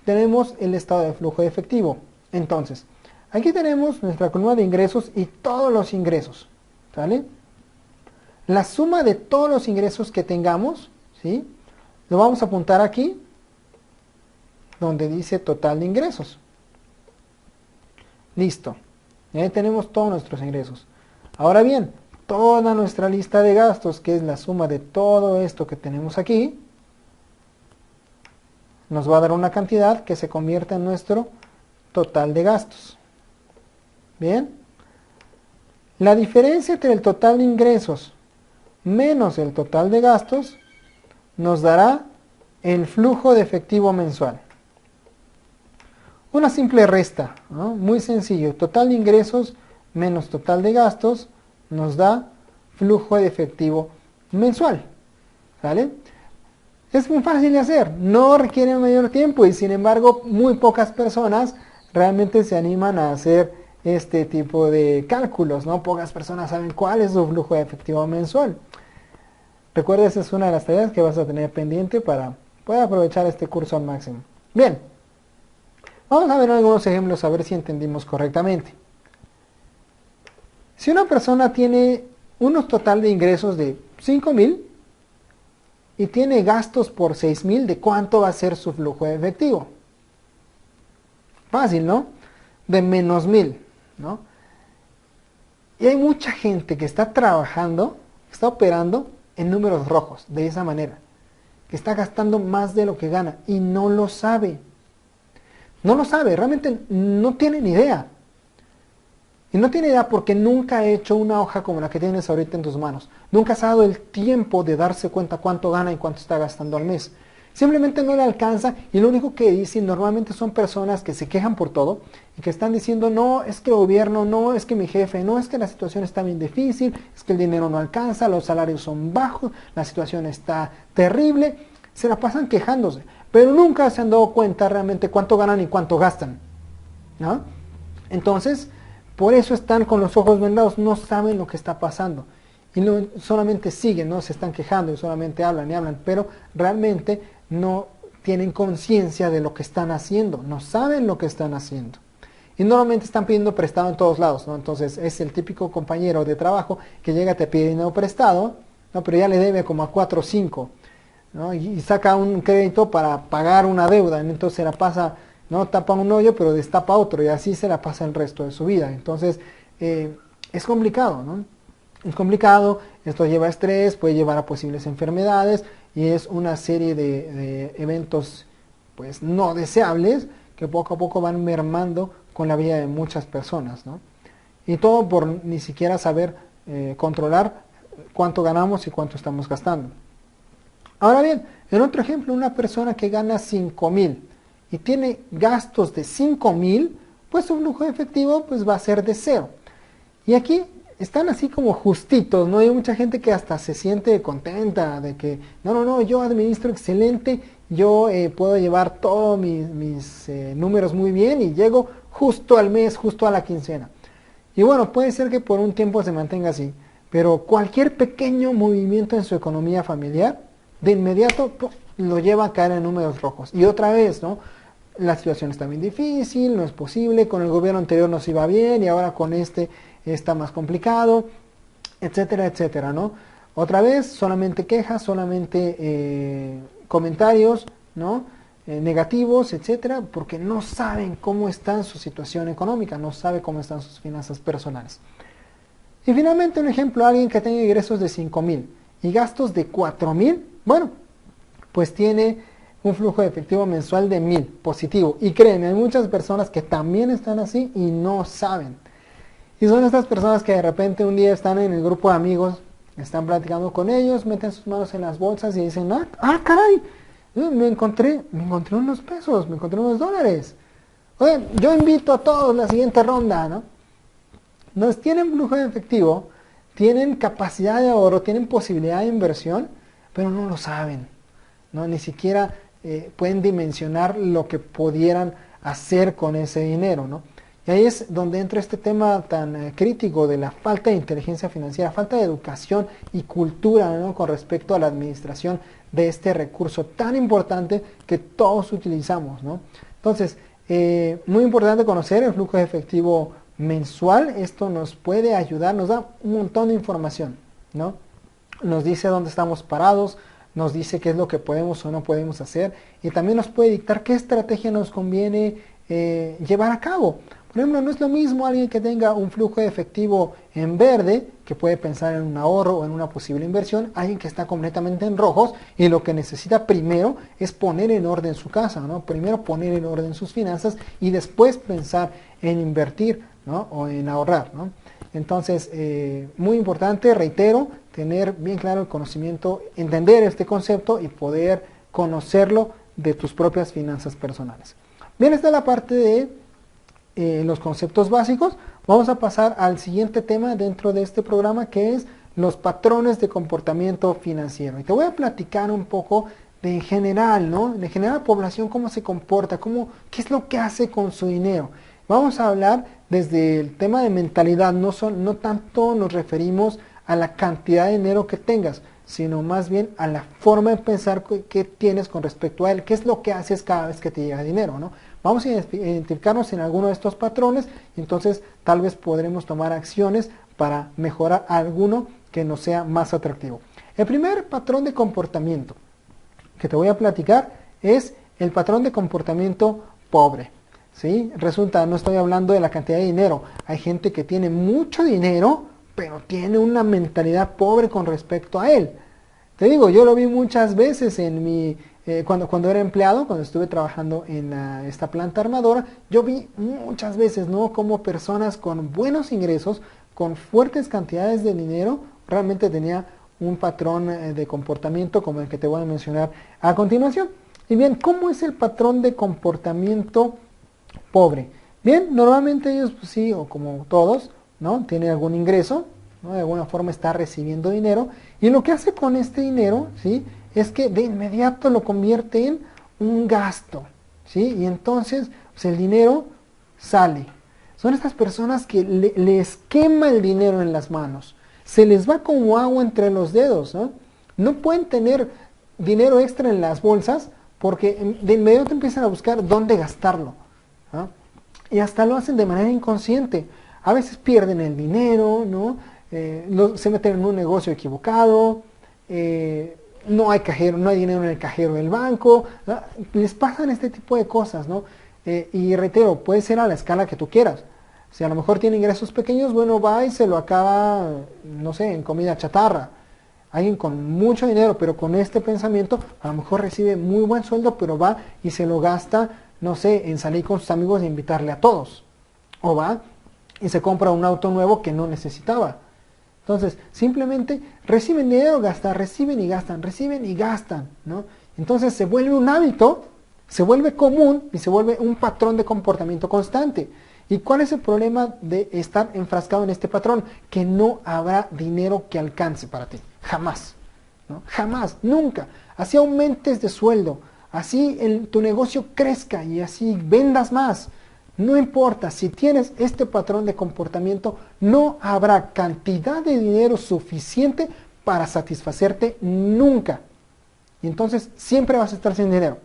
tenemos el estado de flujo de efectivo. Entonces, aquí tenemos nuestra columna de ingresos y todos los ingresos, ¿sale? La suma de todos los ingresos que tengamos, ¿sí?, lo vamos a apuntar aquí, donde dice total de ingresos. Listo. Y ahí tenemos todos nuestros ingresos. Ahora bien, toda nuestra lista de gastos, que es la suma de todo esto que tenemos aquí, nos va a dar una cantidad que se convierte en nuestro total de gastos. Bien. La diferencia entre el total de ingresos menos el total de gastos nos dará el flujo de efectivo mensual? Una simple resta, ¿no? Muy sencillo. Total de ingresos menos total de gastos nos da flujo de efectivo mensual. ¿Vale? Es muy fácil de hacer, no requiere mayor tiempo y sin embargo muy pocas personas realmente se animan a hacer este tipo de cálculos, ¿no? Pocas personas saben cuál es su flujo de efectivo mensual. Recuerda, esa es una de las tareas que vas a tener pendiente para poder aprovechar este curso al máximo. Bien, vamos a ver algunos ejemplos a ver si entendimos correctamente. Si una persona tiene unos total de ingresos de 5,000 y tiene gastos por 6,000, ¿de cuánto va a ser su flujo de efectivo? Fácil, ¿no? De menos 1,000, ¿no? Y hay mucha gente que está trabajando, está operando en números rojos, de esa manera, que está gastando más de lo que gana y no lo sabe. No lo sabe, realmente no tiene ni idea. Y no tiene idea porque nunca ha hecho una hoja como la que tienes ahorita en tus manos. Nunca se ha dado el tiempo de darse cuenta cuánto gana y cuánto está gastando al mes. Simplemente no le alcanza y lo único que dicen normalmente son personas que se quejan por todo y que están diciendo, no, es que el gobierno, no, es que mi jefe, no, es que la situación está bien difícil, es que el dinero no alcanza, los salarios son bajos, la situación está terrible. Se la pasan quejándose, pero nunca se han dado cuenta realmente cuánto ganan y cuánto gastan, ¿no? Entonces, por eso están con los ojos vendados, no saben lo que está pasando. Y no, solamente siguen, ¿no? Se están quejando y solamente hablan y hablan, pero realmente no tienen conciencia de lo que están haciendo, no saben lo que están haciendo. Y normalmente están pidiendo prestado en todos lados, ¿no? Entonces es el típico compañero de trabajo que llega, te pide dinero prestado, ¿no? Pero ya le debe como a 4 o 5, ¿no? Y saca un crédito para pagar una deuda, entonces se la pasa, no tapa un hoyo, pero destapa otro, y así se la pasa el resto de su vida. Entonces, es complicado, ¿no? Es complicado, esto lleva a estrés, puede llevar a posibles enfermedades, y es una serie de eventos, pues, no deseables, que poco a poco van mermando con la vida de muchas personas, ¿no? Y todo por ni siquiera saber controlar cuánto ganamos y cuánto estamos gastando. Ahora bien, en otro ejemplo, una persona que gana 5,000 y tiene gastos de 5,000, pues su flujo de efectivo pues va a ser de 0. Y aquí están así como justitos, ¿no? Hay mucha gente que hasta se siente contenta de que, no, yo administro excelente, yo puedo llevar todos mis números muy bien y llego justo al mes, justo a la quincena. Y bueno, puede ser que por un tiempo se mantenga así, pero cualquier pequeño movimiento en su economía familiar, de inmediato lo lleva a caer en números rojos. Y otra vez, ¿no? La situación está bien difícil, no es posible, con el gobierno anterior nos iba bien y ahora con este está más complicado, etcétera, etcétera, ¿no? Otra vez, solamente quejas, solamente comentarios, ¿no? Negativos, etcétera, porque no saben cómo está su situación económica, no sabe cómo están sus finanzas personales. Y finalmente un ejemplo, alguien que tenga ingresos de 5,000 y gastos de 4,000, bueno, pues tiene un flujo de efectivo mensual de 1,000, positivo. Y créeme, hay muchas personas que también están así y no saben. Y son estas personas que de repente un día están en el grupo de amigos, están platicando con ellos, meten sus manos en las bolsas y dicen, caray, me encontré unos pesos, me encontré unos dólares. Oye, yo invito a todos la siguiente ronda, ¿no? No tienen flujo de efectivo, tienen capacidad de ahorro, tienen posibilidad de inversión, pero no lo saben, ¿no? Ni siquiera pueden dimensionar lo que pudieran hacer con ese dinero, ¿no? Y ahí es donde entra este tema tan crítico de la falta de inteligencia financiera, falta de educación y cultura, ¿no? Con respecto a la administración de este recurso tan importante que todos utilizamos, ¿no? Entonces, muy importante conocer el flujo de efectivo mensual. Esto nos puede ayudar, nos da un montón de información, ¿no? Nos dice dónde estamos parados, nos dice qué es lo que podemos o no podemos hacer, y también nos puede dictar qué estrategia nos conviene llevar a cabo. Por ejemplo, no es lo mismo alguien que tenga un flujo de efectivo en verde, que puede pensar en un ahorro o en una posible inversión, alguien que está completamente en rojos y lo que necesita primero es poner en orden su casa, ¿no? Primero poner en orden sus finanzas y después pensar en invertir, ¿no? O en ahorrar, ¿no? Entonces, muy importante, reitero, tener bien claro el conocimiento, entender este concepto y poder conocerlo de tus propias finanzas personales. Bien, esta es la parte de los conceptos básicos. Vamos a pasar al siguiente tema dentro de este programa, que es los patrones de comportamiento financiero. Y te voy a platicar un poco de en general, ¿no? De general la población, cómo se comporta, qué es lo que hace con su dinero. Vamos a hablar desde el tema de mentalidad, no tanto nos referimos a la cantidad de dinero que tengas, sino más bien a la forma de pensar que tienes con respecto a él, qué es lo que haces cada vez que te llega dinero, ¿no? Vamos a identificarnos en alguno de estos patrones y entonces tal vez podremos tomar acciones para mejorar alguno que nos sea más atractivo. El primer patrón de comportamiento que te voy a platicar es el patrón de comportamiento pobre. ¿Sí? Resulta, no estoy hablando de la cantidad de dinero. Hay gente que tiene mucho dinero, pero tiene una mentalidad pobre con respecto a él. Te digo, yo lo vi muchas veces en cuando era empleado, cuando estuve trabajando en esta planta armadora, yo vi muchas veces, ¿no? Como personas con buenos ingresos, con fuertes cantidades de dinero, realmente tenía un patrón de comportamiento como el que te voy a mencionar a continuación. Y bien, ¿cómo es el patrón de comportamiento pobre? Bien, normalmente ellos, pues sí, o como todos, ¿no? Tienen algún ingreso, ¿no? De alguna forma está recibiendo dinero, y lo que hace con este dinero, ¿sí? Es que de inmediato lo convierte en un gasto, ¿sí? Y entonces, pues el dinero sale. Son estas personas que les quema el dinero en las manos. Se les va como agua entre los dedos, ¿no? No pueden tener dinero extra en las bolsas porque de inmediato empiezan a buscar dónde gastarlo, ¿no? Y hasta lo hacen de manera inconsciente. A veces pierden el dinero, ¿no? Se meten en un negocio equivocado, no hay cajero, no hay dinero en el cajero del banco, ¿no? Les pasan este tipo de cosas, ¿no? Y reitero, puede ser a la escala que tú quieras. Si a lo mejor tiene ingresos pequeños, bueno, va y se lo acaba, no sé, en comida chatarra. Alguien con mucho dinero, pero con este pensamiento, a lo mejor recibe muy buen sueldo, pero va y se lo gasta, no sé, en salir con sus amigos e invitarle a todos. O va y se compra un auto nuevo que no necesitaba. Entonces, simplemente reciben dinero, gastan, reciben y gastan, reciben y gastan, ¿no? Entonces se vuelve un hábito, se vuelve común y se vuelve un patrón de comportamiento constante. ¿Y cuál es el problema de estar enfrascado en este patrón? Que no habrá dinero que alcance para ti. Jamás. ¿No? Jamás. Nunca. Así aumentes de sueldo. Así tu negocio crezca y así vendas más. No importa. Si tienes este patrón de comportamiento, no habrá cantidad de dinero suficiente para satisfacerte nunca. Y entonces siempre vas a estar sin dinero.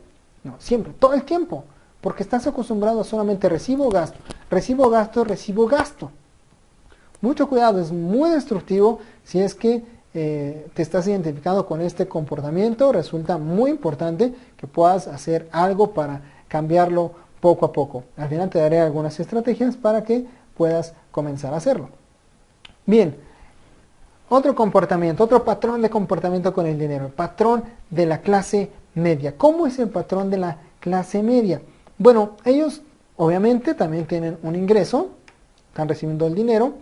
No, siempre. Todo el tiempo. Porque estás acostumbrado a solamente recibo, gasto, recibo, gasto, recibo, gasto. Mucho cuidado, es muy destructivo si es que te estás identificando con este comportamiento. Resulta muy importante que puedas hacer algo para cambiarlo poco a poco. Al final te daré algunas estrategias para que puedas comenzar a hacerlo. Bien, otro comportamiento, otro patrón de comportamiento con el dinero, el patrón de la clase media. ¿Cómo es el patrón de la clase media? Bueno, ellos obviamente también tienen un ingreso, están recibiendo el dinero,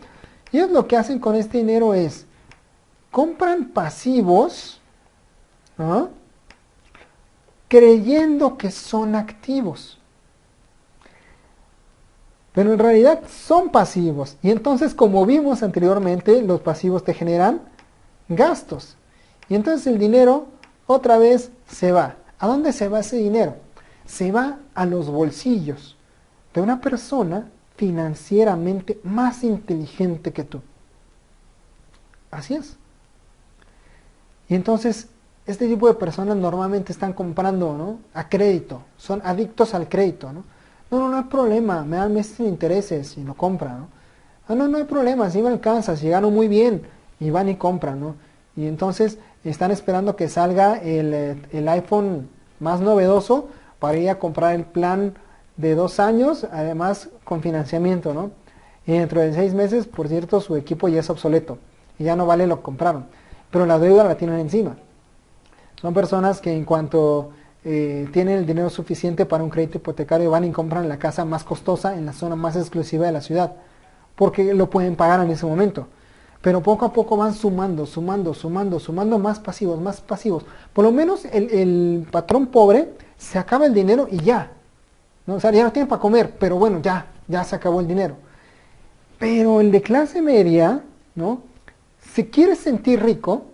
y ellos lo que hacen con este dinero es, compran pasivos, ¿no? Creyendo que son activos. Pero en realidad son pasivos, y entonces como vimos anteriormente, los pasivos te generan gastos. Y entonces el dinero otra vez se va. ¿A dónde se va ese dinero? Se va a los bolsillos de una persona financieramente más inteligente que tú. Así es. Y entonces, este tipo de personas normalmente están comprando, ¿no? A crédito, son adictos al crédito, ¿no? No hay problema, me dan meses sin intereses y lo compran, ¿no? No hay problema, si me alcanza, si gano muy bien, y van y compran, ¿no? Y entonces están esperando que salga el iPhone más novedoso para ir a comprar el plan de 2 años, además con financiamiento, ¿no? Y dentro de 6 meses, por cierto, su equipo ya es obsoleto y ya no vale lo que compraron, pero la deuda la tienen encima. Son personas que en cuanto tienen el dinero suficiente para un crédito hipotecario van y compran la casa más costosa en la zona más exclusiva de la ciudad, porque lo pueden pagar en ese momento. pero poco a poco van sumando más pasivos, más pasivos. Por lo menos el patrón pobre se acaba el dinero y ya, ¿no? O sea, ya no tiene para comer, pero bueno, ya se acabó el dinero. Pero el de clase media, ¿no? Se quiere sentir rico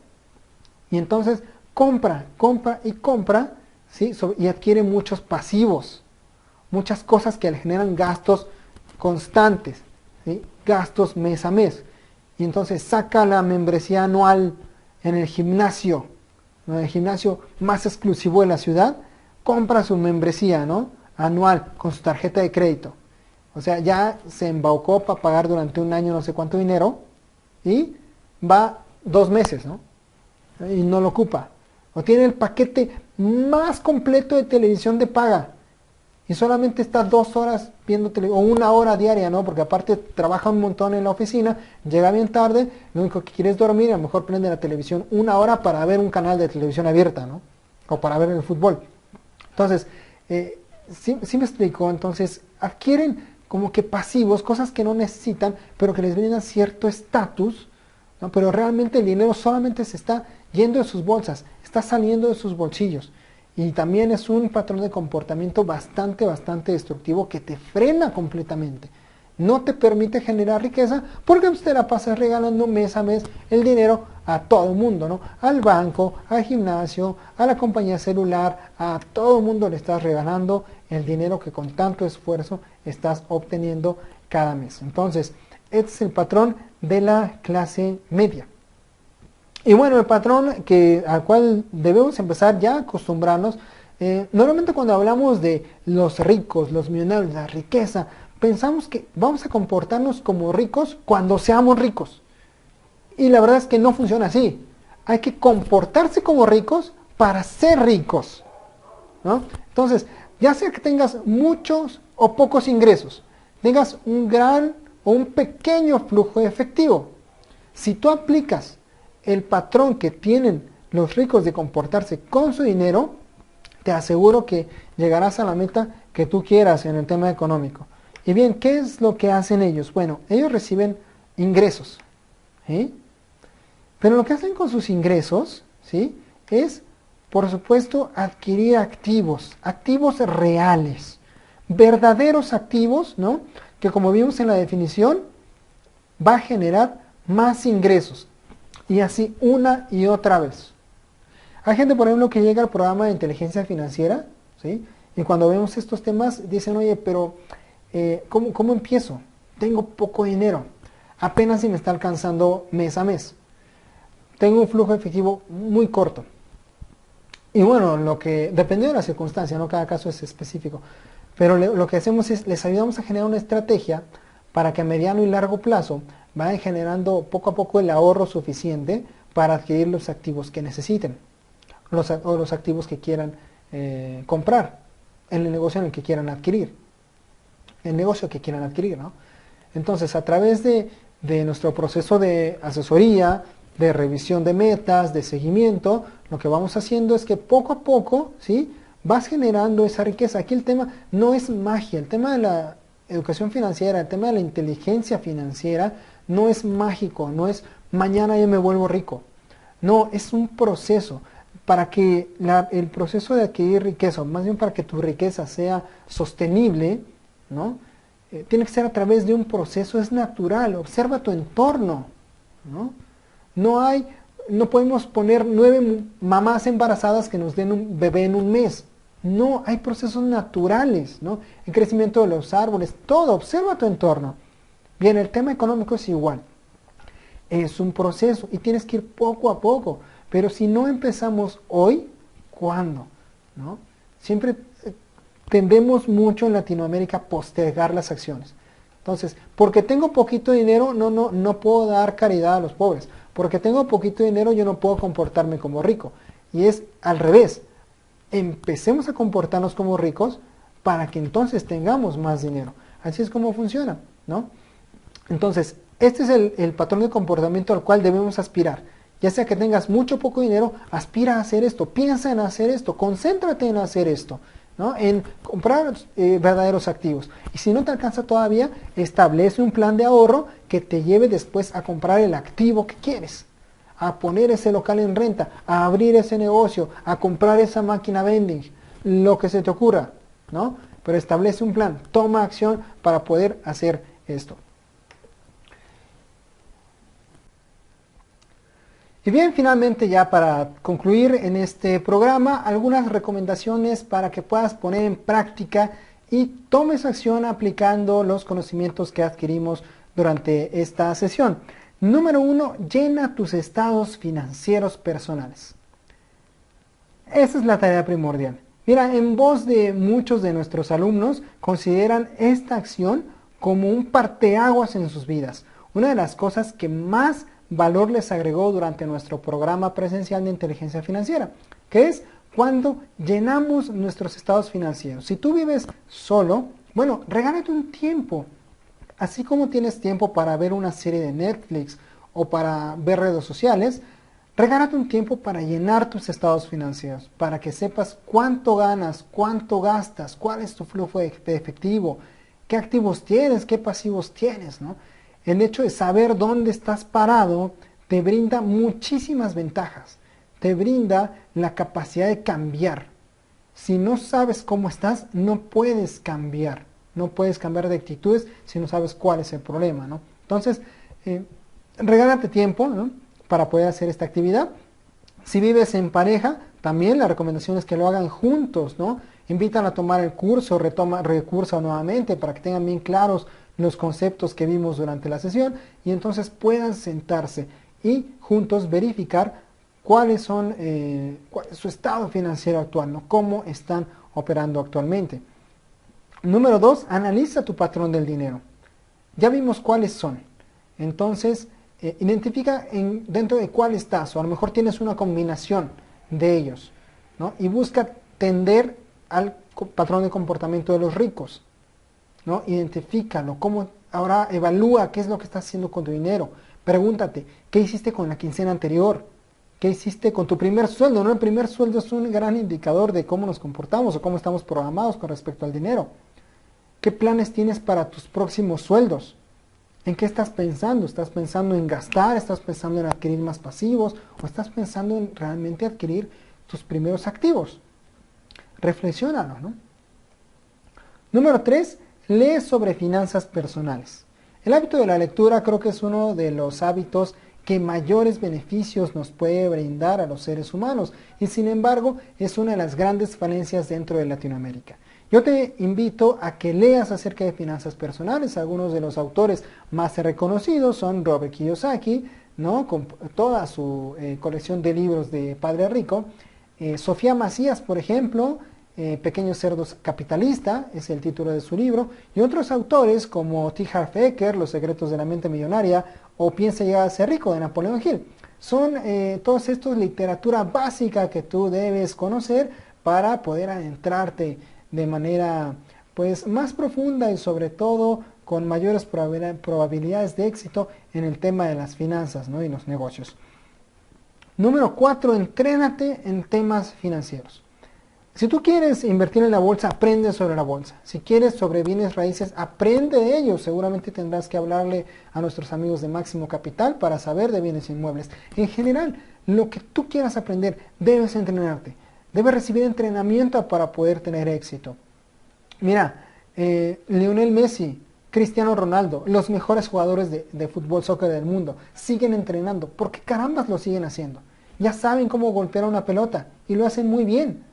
y entonces compra y compra, ¿sí? Y adquiere muchos pasivos, muchas cosas que le generan gastos constantes, ¿sí? Gastos mes a mes. Y entonces saca la membresía anual en el gimnasio, ¿no? El gimnasio más exclusivo de la ciudad, compra su membresía, ¿no? Anual con su tarjeta de crédito. O sea, ya se embaucó para pagar durante un año no sé cuánto dinero y va 2 meses, ¿no? Y no lo ocupa. O tiene el paquete más completo de televisión de paga y solamente está 2 horas viendo televisión, o 1 hora diaria, ¿no? Porque aparte trabaja un montón en la oficina, llega bien tarde, lo único que quiere es dormir y a lo mejor prende la televisión 1 hora para ver un canal de televisión abierta, ¿no? O para ver el fútbol. Entonces, sí me explico, entonces adquieren como que pasivos, cosas que no necesitan, pero que les brindan cierto estatus, ¿no? Pero realmente el dinero solamente se está yendo de sus bolsas, está saliendo de sus bolsillos. Y también es un patrón de comportamiento bastante destructivo que te frena completamente. No te permite generar riqueza porque usted la pasa regalando mes a mes el dinero a todo el mundo, ¿no? Al banco, al gimnasio, a la compañía celular, a todo el mundo le estás regalando el dinero que con tanto esfuerzo estás obteniendo cada mes. Entonces, este es el patrón de la clase media. Y bueno, el patrón al cual debemos empezar ya a acostumbrarnos, normalmente cuando hablamos de los ricos, los millonarios, la riqueza, pensamos que vamos a comportarnos como ricos cuando seamos ricos. Y la verdad es que no funciona así. Hay que comportarse como ricos para ser ricos, ¿no? Entonces, ya sea que tengas muchos o pocos ingresos, tengas un gran o un pequeño flujo de efectivo, si tú aplicas el patrón que tienen los ricos de comportarse con su dinero, te aseguro que llegarás a la meta que tú quieras en el tema económico. Y bien, ¿qué es lo que hacen ellos? Bueno, ellos reciben ingresos, ¿sí? Pero lo que hacen con sus ingresos, ¿sí? Es, por supuesto, adquirir activos reales, verdaderos activos, ¿no? Que como vimos en la definición, va a generar más ingresos. Y así una y otra vez. Hay gente, por ejemplo, que llega al programa de inteligencia financiera, ¿sí? Y cuando vemos estos temas, dicen, oye, pero ¿cómo empiezo? Tengo poco dinero. Apenas si me está alcanzando mes a mes. Tengo un flujo efectivo muy corto. Y bueno, dependiendo de la circunstancia, ¿no? Cada caso es específico. Pero lo que hacemos es, les ayudamos a generar una estrategia para que a mediano y largo plazo vayan generando poco a poco el ahorro suficiente para adquirir los activos que necesiten. O los activos que quieran comprar en el negocio en el que quieran adquirir. El negocio que quieran adquirir, ¿no? Entonces, a través de nuestro proceso de asesoría, de revisión de metas, de seguimiento, lo que vamos haciendo es que poco a poco, ¿sí? Vas generando esa riqueza. Aquí el tema no es magia, el tema de la educación financiera, el tema de la inteligencia financiera no es mágico, no es mañana ya me vuelvo rico. No, es un proceso. Para que el proceso de adquirir riqueza, o más bien para que tu riqueza sea sostenible, ¿no? Tiene que ser a través de un proceso, es natural. Observa tu entorno, ¿no? No podemos poner 9 mamás embarazadas que nos den un bebé en un mes. No, hay procesos naturales, ¿no? El crecimiento de los árboles, todo, observa tu entorno. Bien, el tema económico es igual. Es un proceso y tienes que ir poco a poco. Pero si no empezamos hoy, ¿cuándo? ¿No? Siempre tendemos mucho en Latinoamérica a postergar las acciones. Entonces, porque tengo poquito dinero, no puedo dar caridad a los pobres. Porque tengo poquito dinero, yo no puedo comportarme como rico. Y es al revés. Empecemos a comportarnos como ricos para que entonces tengamos más dinero. Así es como funciona, ¿no? Entonces, este es el patrón de comportamiento al cual debemos aspirar. Ya sea que tengas mucho o poco dinero, aspira a hacer esto, piensa en hacer esto, concéntrate en hacer esto. ¿no? En comprar verdaderos activos. Y si no te alcanza todavía, establece un plan de ahorro que te lleve después a comprar el activo que quieres, a poner ese local en renta, a abrir ese negocio, a comprar esa máquina vending, lo que se te ocurra, ¿no? Pero establece un plan, toma acción para poder hacer esto. Y bien, finalmente ya para concluir en este programa, algunas recomendaciones para que puedas poner en práctica y tomes acción aplicando los conocimientos que adquirimos durante esta sesión. Número 1, llena tus estados financieros personales. Esa es la tarea primordial. Mira, en voz de muchos de nuestros alumnos, consideran esta acción como un parteaguas en sus vidas. Una de las cosas que más valor les agregó durante nuestro programa presencial de inteligencia financiera, que es cuando llenamos nuestros estados financieros. Si tú vives solo, bueno, regálate un tiempo. Así como tienes tiempo para ver una serie de Netflix o para ver redes sociales, regálate un tiempo para llenar tus estados financieros, para que sepas cuánto ganas, cuánto gastas, cuál es tu flujo de efectivo, qué activos tienes, qué pasivos tienes, ¿no? El hecho de saber dónde estás parado te brinda muchísimas ventajas. Te brinda la capacidad de cambiar. Si no sabes cómo estás, no puedes cambiar. No puedes cambiar de actitudes si no sabes cuál es el problema, ¿no? Entonces, regálate tiempo, ¿no?, para poder hacer esta actividad. Si vives en pareja, también la recomendación es que lo hagan juntos, ¿no? Invitan a tomar el curso, recurso nuevamente para que tengan bien claros los conceptos que vimos durante la sesión y entonces puedan sentarse y juntos verificar cuál es su estado financiero actual, ¿no? Cómo están operando actualmente. Número 2, analiza tu patrón del dinero. Ya vimos cuáles son. Entonces, identifica dentro de cuál estás, o a lo mejor tienes una combinación de ellos, ¿no? Y busca tender al patrón de comportamiento de los ricos, ¿no? Identifícalo, ahora evalúa qué es lo que estás haciendo con tu dinero. Pregúntate, ¿qué hiciste con la quincena anterior? ¿Qué hiciste con tu primer sueldo? ¿No? El primer sueldo es un gran indicador de cómo nos comportamos o cómo estamos programados con respecto al dinero. ¿Qué planes tienes para tus próximos sueldos? ¿En qué estás pensando? ¿Estás pensando en gastar? ¿Estás pensando en adquirir más pasivos? ¿O estás pensando en realmente adquirir tus primeros activos? Reflexiónalo, ¿no? Número 3, lee sobre finanzas personales. El hábito de la lectura creo que es uno de los hábitos que mayores beneficios nos puede brindar a los seres humanos y sin embargo es una de las grandes falencias dentro de Latinoamérica. Yo te invito a que leas acerca de finanzas personales. Algunos de los autores más reconocidos son Robert Kiyosaki, ¿no?, con toda su colección de libros de Padre Rico. Sofía Macías, por ejemplo, Pequeño Cerdo Capitalista, es el título de su libro. Y otros autores como T. Harv Eker, Los secretos de la mente millonaria, o Piensa llegar a ser rico, de Napoleón Hill. Son todos estos literatura básica que tú debes conocer para poder adentrarte de manera pues más profunda y sobre todo con mayores probabilidades de éxito en el tema de las finanzas, ¿no?, y los negocios. Número 4, entrénate en temas financieros. Si tú quieres invertir en la bolsa, aprende sobre la bolsa. Si quieres sobre bienes raíces, aprende de ellos. Seguramente tendrás que hablarle a nuestros amigos de Máximo Capital para saber de bienes inmuebles. En general, lo que tú quieras aprender, debes entrenarte. Debes recibir entrenamiento para poder tener éxito. Mira, Lionel Messi, Cristiano Ronaldo, los mejores jugadores de fútbol, soccer del mundo, siguen entrenando. ¿Por qué carambas lo siguen haciendo? Ya saben cómo golpear una pelota y lo hacen muy bien.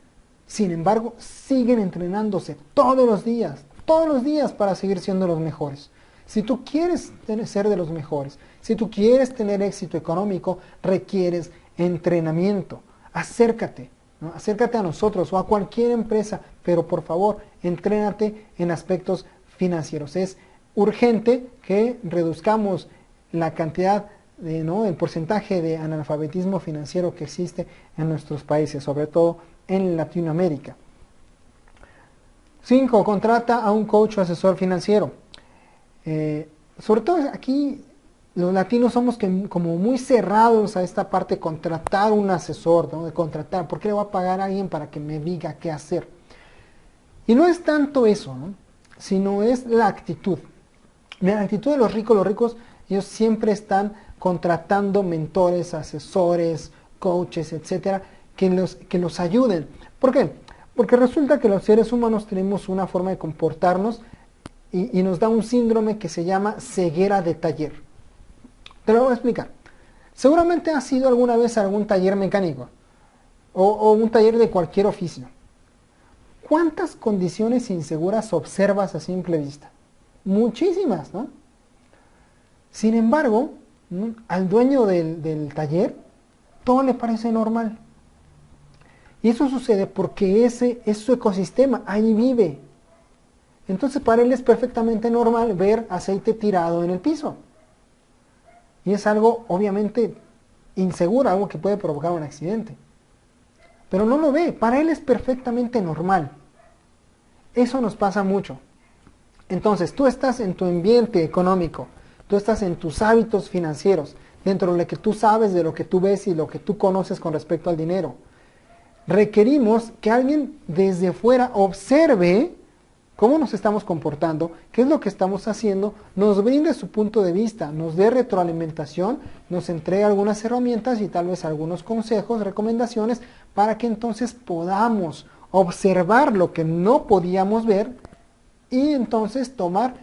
Sin embargo, siguen entrenándose todos los días para seguir siendo los mejores. Si tú quieres ser de los mejores, si tú quieres tener éxito económico, requieres entrenamiento. Acércate, ¿no? Acércate a nosotros o a cualquier empresa, pero por favor, entrénate en aspectos financieros. Es urgente que reduzcamos la cantidad el porcentaje de analfabetismo financiero que existe en nuestros países, sobre todo en Latinoamérica. 5. Contrata a un coach o asesor financiero. Sobre todo aquí los latinos somos como muy cerrados a esta parte de contratar un asesor, ¿no?, de contratar. ¿Por qué le voy a pagar a alguien para que me diga qué hacer? Y no es tanto eso, ¿no? Sino es la actitud. Mira, la actitud de los ricos, ellos siempre están contratando mentores, asesores, coaches, etcétera, que los ayuden. ¿Por qué? Porque resulta que los seres humanos tenemos una forma de comportarnos y nos da un síndrome que se llama ceguera de taller. Te lo voy a explicar. Seguramente has ido alguna vez a algún taller mecánico o un taller de cualquier oficio. ¿Cuántas condiciones inseguras observas a simple vista? Muchísimas, ¿no? Sin embargo, ¿no?, al dueño del taller todo le parece normal. Y eso sucede porque ese es su ecosistema, ahí vive. Entonces para él es perfectamente normal ver aceite tirado en el piso. Y es algo obviamente inseguro, algo que puede provocar un accidente. Pero no lo ve, para él es perfectamente normal. Eso nos pasa mucho. Entonces tú estás en tu ambiente económico, tú estás en tus hábitos financieros, dentro de lo que tú sabes, de lo que tú ves y lo que tú conoces con respecto al dinero. Requerimos que alguien desde fuera observe cómo nos estamos comportando, qué es lo que estamos haciendo, nos brinde su punto de vista, nos dé retroalimentación, nos entregue algunas herramientas y tal vez algunos consejos, recomendaciones, para que entonces podamos observar lo que no podíamos ver y entonces tomar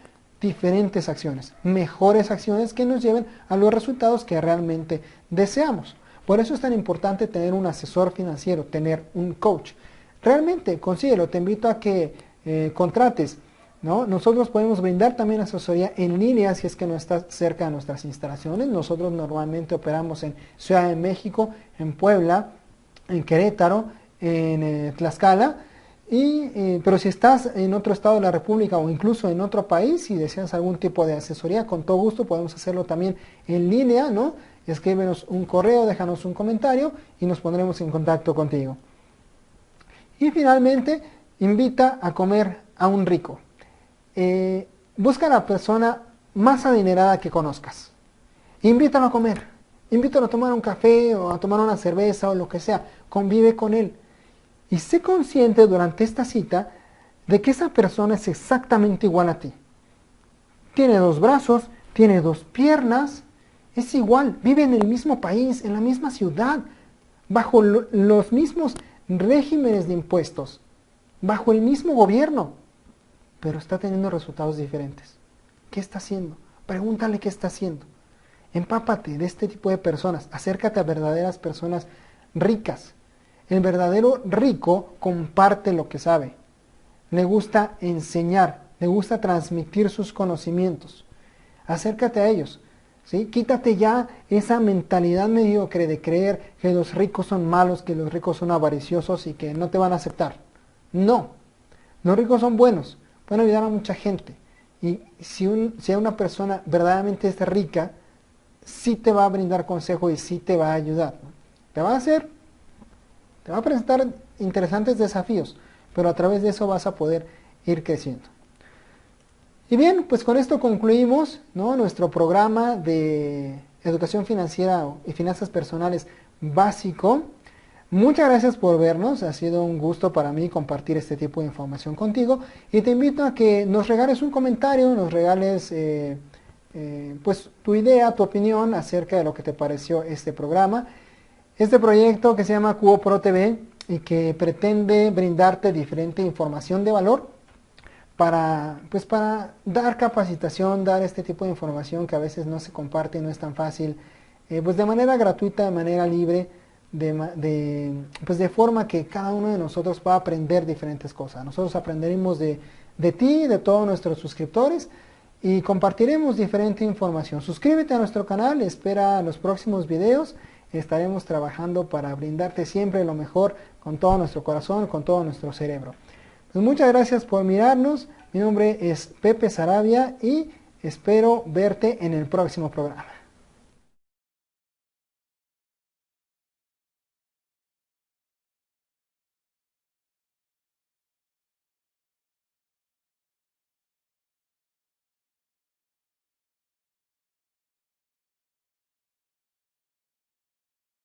diferentes acciones, mejores acciones que nos lleven a los resultados que realmente deseamos. Por eso es tan importante tener un asesor financiero, tener un coach. Realmente, consíguelo, te invito a que contrates, ¿no? Nosotros podemos brindar también asesoría en línea si es que no estás cerca de nuestras instalaciones. Nosotros normalmente operamos en Ciudad de México, en Puebla, en Querétaro, en Tlaxcala. Pero si estás en otro estado de la República o incluso en otro país y deseas algún tipo de asesoría, con todo gusto podemos hacerlo también en línea, ¿no? Escríbenos un correo, déjanos un comentario y nos pondremos en contacto contigo. Y finalmente, invita a comer a un rico. Busca a la persona más adinerada que conozcas. Invítalo a comer. Invítalo a tomar un café o a tomar una cerveza o lo que sea. Convive con él. Y sé consciente durante esta cita de que esa persona es exactamente igual a ti. Tiene 2 brazos, tiene 2 piernas, es igual, vive en el mismo país, en la misma ciudad, bajo los mismos regímenes de impuestos, bajo el mismo gobierno, pero está teniendo resultados diferentes. ¿Qué está haciendo? Pregúntale qué está haciendo. Empápate de este tipo de personas, acércate a verdaderas personas ricas. El verdadero rico comparte lo que sabe. Le gusta enseñar, le gusta transmitir sus conocimientos. Acércate a ellos, ¿sí? Quítate ya esa mentalidad mediocre de creer que los ricos son malos, que los ricos son avariciosos y que no te van a aceptar. No, los ricos son buenos, pueden ayudar a mucha gente. Y si una persona verdaderamente es rica, sí te va a brindar consejo y sí te va a ayudar, ¿no? Te va a presentar interesantes desafíos, pero a través de eso vas a poder ir creciendo. Y bien, pues con esto concluimos, ¿no?, nuestro programa de educación financiera y finanzas personales básico. Muchas gracias por vernos, ha sido un gusto para mí compartir este tipo de información contigo y te invito a que nos regales un comentario, nos regales pues tu idea, tu opinión acerca de lo que te pareció este programa. Este proyecto que se llama Cubo Pro TV y que pretende brindarte diferente información de valor para dar capacitación, dar este tipo de información que a veces no se comparte y no es tan fácil, pues de manera gratuita, de manera libre, de forma que cada uno de nosotros pueda aprender diferentes cosas. Nosotros aprenderemos de ti, de todos nuestros suscriptores y compartiremos diferente información. Suscríbete a nuestro canal, espera los próximos videos. Estaremos trabajando para brindarte siempre lo mejor con todo nuestro corazón, con todo nuestro cerebro. Pues muchas gracias por mirarnos. Mi nombre es Pepe Sarabia y espero verte en el próximo programa.